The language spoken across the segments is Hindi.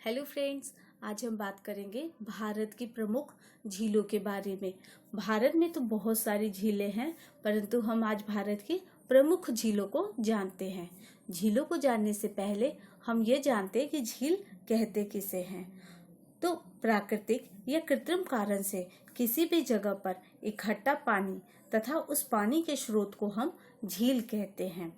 हेलो फ्रेंड्स, आज हम बात करेंगे भारत की प्रमुख झीलों के बारे में। भारत में तो बहुत सारी झीलें हैं, परंतु हम आज भारत की प्रमुख झीलों को जानते हैं। झीलों को जानने से पहले हम ये जानते हैं कि झील कहते किसे हैं। तो प्राकृतिक या कृत्रिम कारण से किसी भी जगह पर इकट्ठा पानी तथा उस पानी के स्रोत को हम झील कहते हैं।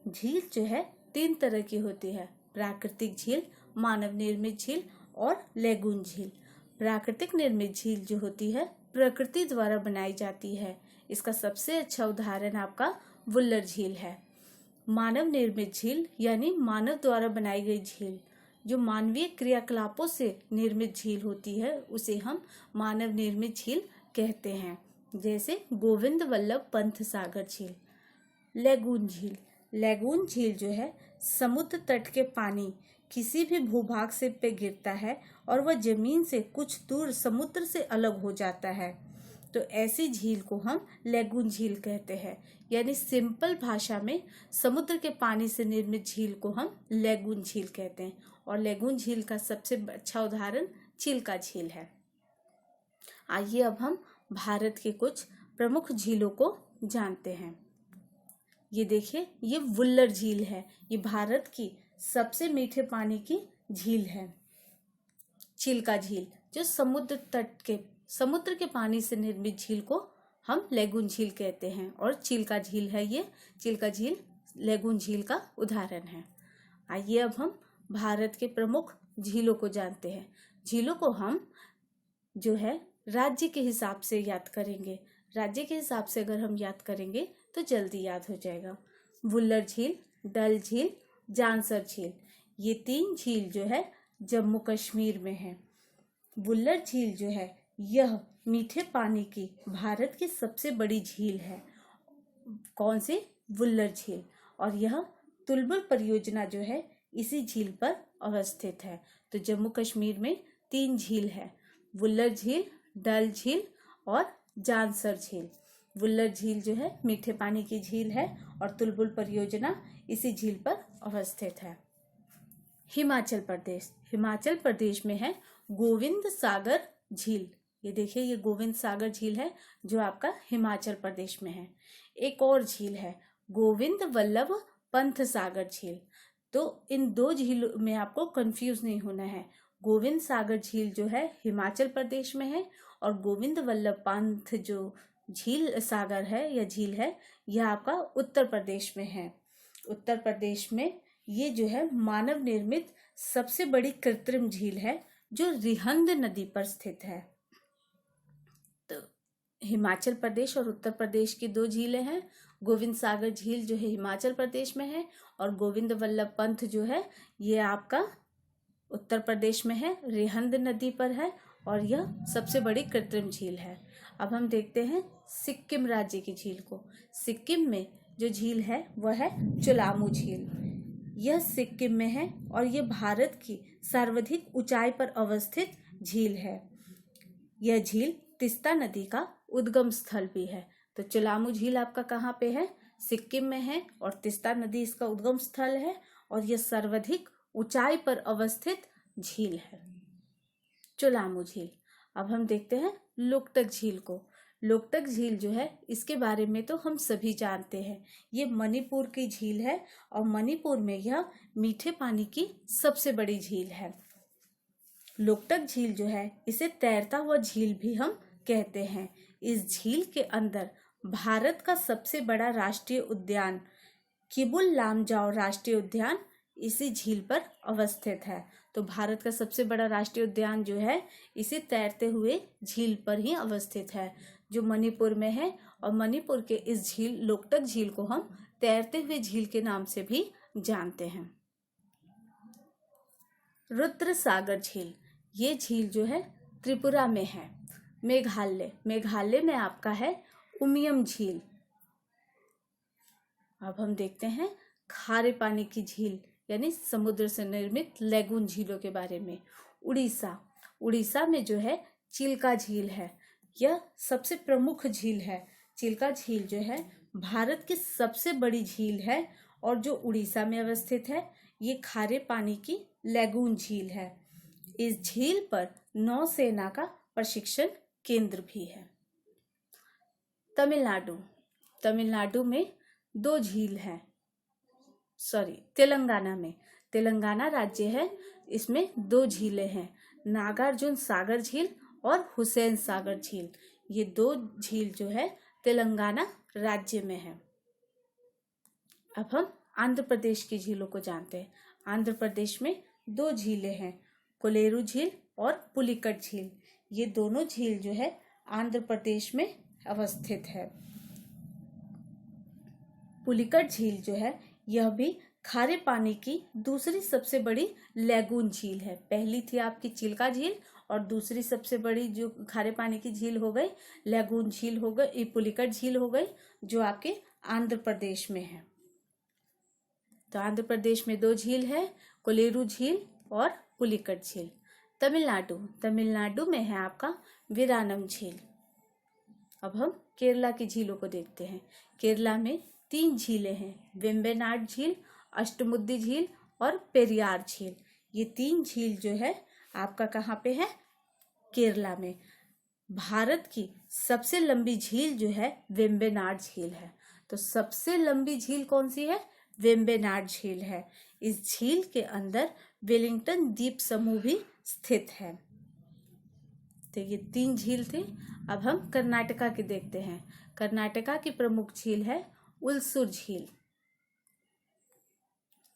झील जो है 3 तरह की होती है: प्राकृतिक झील, मानव निर्मित झील और लेगून झील। प्राकृतिक निर्मित झील जो होती है प्रकृति द्वारा बनाई जाती है। इसका सबसे अच्छा उदाहरण आपका वुल्लर झील है। मानव निर्मित झील यानी मानव द्वारा बनाई गई झील, जो मानवीय क्रियाकलापों से निर्मित झील होती है, उसे हम मानव निर्मित झील कहते हैं। जैसे गोविंद वल्लभ पंत सागर झील। लेगून झील, लेगून झील जो है समुद्र तट के पानी किसी भी भूभाग से पे गिरता है और वह जमीन से कुछ दूर समुद्र से अलग हो जाता है, तो ऐसी झील को हम लेगून झील कहते हैं। यानी सिंपल भाषा में समुद्र के पानी से निर्मित झील को हम लेगून झील कहते हैं। और लेगून झील का सबसे अच्छा उदाहरण चिल्का झील है। आइए अब हम भारत के कुछ प्रमुख झीलों को जानते हैं। ये देखिए, ये वुल्लर झील है। ये भारत की सबसे मीठे पानी की झील है। चिल्का झील जो समुद्र के पानी से निर्मित झील को हम लेगून झील कहते हैं। और चिल्का झील है, ये चिल्का झील लेगून झील का उदाहरण है। आइए अब हम भारत के प्रमुख झीलों को जानते हैं। झीलों को हम जो है राज्य के हिसाब से याद करेंगे। राज्य के हिसाब से अगर हम याद करेंगे तो जल्दी याद हो जाएगा। वुल्लर झील, डल झील, जांसर झील, ये 3 झील जो है जम्मू कश्मीर में है। वुल्लर झील जो है यह मीठे पानी की भारत की सबसे बड़ी झील है। कौन सी? वुल्लर झील। और यह तुलबुल परियोजना जो है इसी झील पर अवस्थित है। तो जम्मू कश्मीर में 3 झील है: वुल्लर झील, डल झील और जांसर झील। वुल्लर झील जो है मीठे पानी की झील है और तुलबुल परियोजना इसी झील पर अवस्थित है। हिमाचल प्रदेश, हिमाचल प्रदेश में है गोविंद सागर झील। ये देखिए, ये गोविंद सागर झील है जो आपका हिमाचल प्रदेश में है। एक और झील है गोविंद वल्लभ पंत सागर झील। तो इन 2 झीलों में आपको कंफ्यूज नहीं होना है। गोविंद सागर झील जो है हिमाचल प्रदेश में है और गोविंद वल्लभ पंत जो झील सागर है या झील है, यह आपका उत्तर प्रदेश में है। उत्तर प्रदेश में ये जो है मानव निर्मित सबसे बड़ी कृत्रिम झील है जो रिहंद नदी पर स्थित है। तो हिमाचल प्रदेश और उत्तर प्रदेश की 2 झीलें हैं। गोविंद सागर झील जो है हिमाचल प्रदेश में है और गोविंद वल्लभ पंत जो है ये आपका उत्तर प्रदेश में है, रिहंद नदी पर है और यह सबसे बड़ी कृत्रिम झील है। अब हम देखते हैं सिक्किम राज्य की झील को। सिक्किम में जो झील है वह है चुलामू झील। यह सिक्किम में है और यह भारत की सर्वाधिक ऊंचाई पर अवस्थित झील है। यह झील तीस्ता नदी का उद्गम स्थल भी है। तो चुलामू झील आपका कहाँ पे है? सिक्किम में है और तीस्ता नदी इसका उद्गम स्थल है और यह सर्वाधिक ऊंचाई पर अवस्थित झील है, चुलामू झील। अब हम देखते हैं लोकटक झील को। लोकटक झील जो है इसके बारे में तो हम सभी जानते हैं। ये मणिपुर की झील है और मणिपुर में यह मीठे पानी की सबसे बड़ी झील है। लोकटक झील जो है इसे तैरता हुआ झील भी हम कहते हैं। इस झील के अंदर भारत का सबसे बड़ा राष्ट्रीय उद्यान किबुल लामजाओ राष्ट्रीय उद्यान इसी झील पर अवस्थित है। तो भारत का सबसे बड़ा राष्ट्रीय उद्यान जो है इसे तैरते हुए झील पर ही अवस्थित है, जो मणिपुर में है। और मणिपुर के इस झील लोकटक झील को हम तैरते हुए झील के नाम से भी जानते हैं। रुद्र सागर झील, ये झील जो है त्रिपुरा में है। मेघालय में आपका है उमियम झील। अब हम देखते हैं खारे पानी की झील यानी समुद्र से निर्मित लेगून झीलों के बारे में। उड़ीसा में जो है चिल्का झील है। यह सबसे प्रमुख झील है। चिल्का झील जो है भारत की सबसे बड़ी झील है और जो उड़ीसा में अवस्थित है। ये खारे पानी की लेगून झील है। इस झील पर नौसेना का प्रशिक्षण केंद्र भी है। तमिलनाडु, तमिलनाडु में 2 झील हैं। तेलंगाना में, तेलंगाना राज्य है, इसमें 2 झीलें हैं, नागार्जुन सागर झील और हुसैन सागर झील। ये 2 झील जो है तेलंगाना राज्य में है। अब हम आंध्र प्रदेश की झीलों को जानते हैं। आंध्र प्रदेश में 2 झीलें हैं, कोलेरू झील और पुलिकट झील। ये दोनों झील जो है आंध्र प्रदेश में अवस्थित है। पुलिकट झील जो है यह भी खारे पानी की दूसरी सबसे बड़ी लैगून झील है। पहली थी आपकी चिल्का झील और दूसरी सबसे बड़ी जो खारे पानी की झील हो गई लैगून झील हो गई, पुलिकट झील हो गई, जो आपके आंध्र प्रदेश में है। तो आंध्र प्रदेश में 2 झील है, कोलेरू झील और पुलिकट झील। तमिलनाडु, तमिलनाडु में है आपका वीरानम झील। अब हम केरला की झीलों को देखते हैं। केरला में 3 झीलें हैं, वेम्बनाड झील, अष्टमुडी झील और पेरियार झील। ये 3 झील जो है आपका कहाँ पे है? केरला में। भारत की सबसे लंबी झील जो है वेम्बनाड झील है। तो सबसे लंबी झील कौन सी है? वेम्बनाड झील है। इस झील के अंदर वेलिंगटन द्वीप समूह भी स्थित है। तो ये 3 झील थे। अब हम कर्नाटका की देखते हैं। कर्नाटका की प्रमुख झील है उलसूर झील।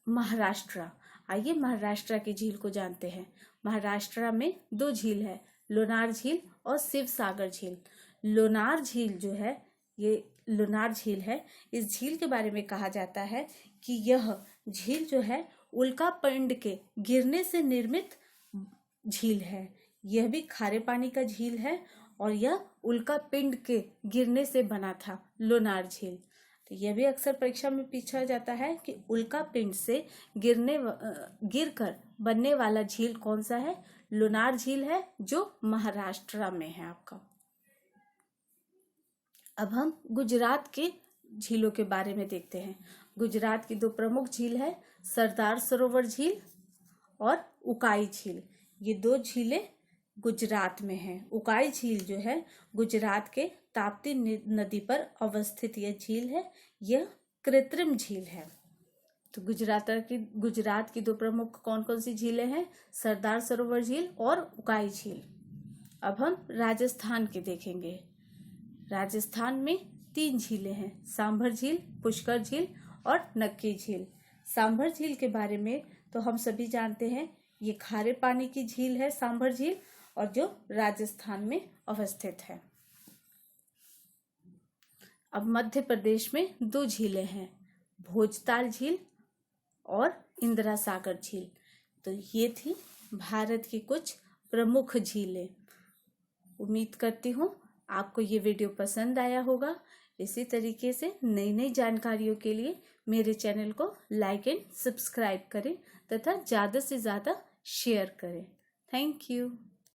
महाराष्ट्र, आइए महाराष्ट्र की झील को जानते हैं। महाराष्ट्र में 2 झील है, लोनार झील और शिव सागर झील। लोनार झील जो है ये लोनार झील है। इस झील के बारे में कहा जाता है कि यह झील जो है उल्का पिंड के गिरने से निर्मित झील है। यह भी खारे पानी का झील है और यह उल्का पिंड के गिरने से बना था लोनार झील। तो यह भी अक्सर परीक्षा में पूछा जाता है कि उल्का पिंड से गिरकर बनने वाला झील कौन सा है? लोनार झील है, जो महाराष्ट्र में है आपका। अब हम गुजरात के झीलों के बारे में देखते हैं। गुजरात की 2 प्रमुख झील है, सरदार सरोवर झील और उकाई झील। ये 2 झीलें गुजरात में हैं। उकाई झील जो है गुजरात के ताप्ती नदी पर अवस्थित यह झील है। यह कृत्रिम झील है। तो गुजरात की 2 प्रमुख कौन कौन सी झीलें हैं? सरदार सरोवर झील और उकाई झील। अब हम राजस्थान के देखेंगे। राजस्थान में 3 झीलें हैं, सांभर झील, पुष्कर झील और नक्की झील। सांभर झील के बारे में तो हम सभी जानते हैं, ये खारे पानी की झील है सांभर झील, और जो राजस्थान में अवस्थित है। अब मध्य प्रदेश में 2 झीलें हैं, भोजताल झील और इंदिरा सागर झील। तो ये थी भारत की कुछ प्रमुख झीलें। उम्मीद करती हूँ आपको ये वीडियो पसंद आया होगा। इसी तरीके से नई नई जानकारियों के लिए मेरे चैनल को लाइक एंड सब्सक्राइब करें तथा ज़्यादा से ज़्यादा शेयर करें। Thank you.